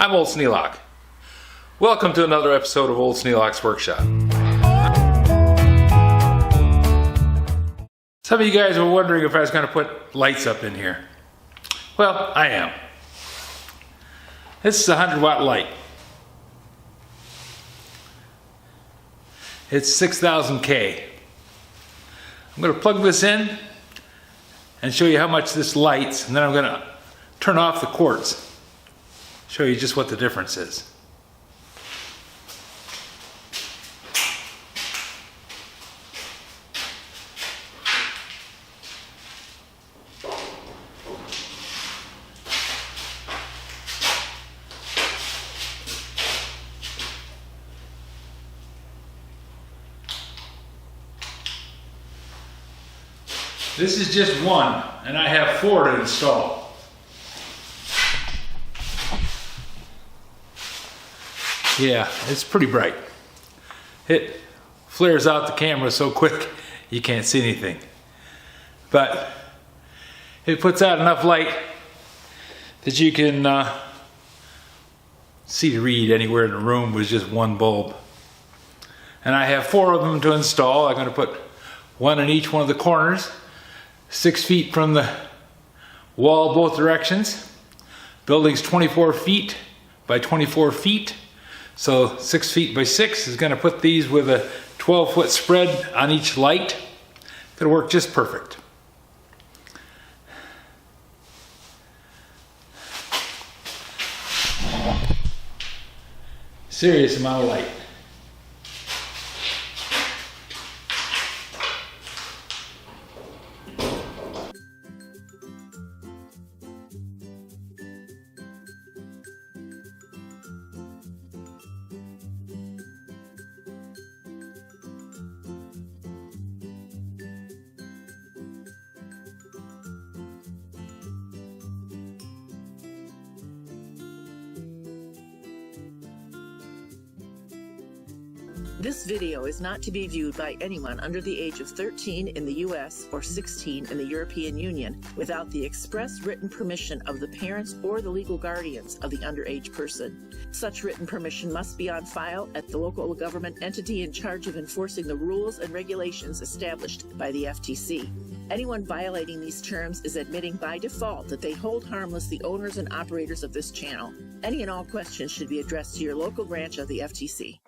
I'm Old Sneelock. Welcome to another episode of Old Sneelock's Workshop. Some of you guys were wondering if I was going to put lights up in here. Well, I am. This is a 100-watt light. It's 6,000 K. I'm going to plug this in and show you how much this lights, and then I'm going to turn off the quartz. Show you just what the difference is. This is just one, and I have 4 to install. Yeah, it's pretty bright. It flares out the camera so quick you can't see anything. But it puts out enough light that you can see to read anywhere in the room with just one bulb. And I have 4 of them to install. I'm going to put one in each one of the corners, 6 feet from the wall both directions. Building's 24 feet by 24 feet. So 6 feet by 6 is going to put these with a 12-foot spread on each light. It'll work just perfect. Serious amount of light. This video is not to be viewed by anyone under the age of 13 in the U.S. or 16 in the European Union without the express written permission of the parents or the legal guardians of the underage person. Such written permission must be on file at the local government entity in charge of enforcing the rules and regulations established by the FTC. Anyone violating these terms is admitting by default that they hold harmless the owners and operators of this channel. Any and all questions should be addressed to your local branch of the FTC.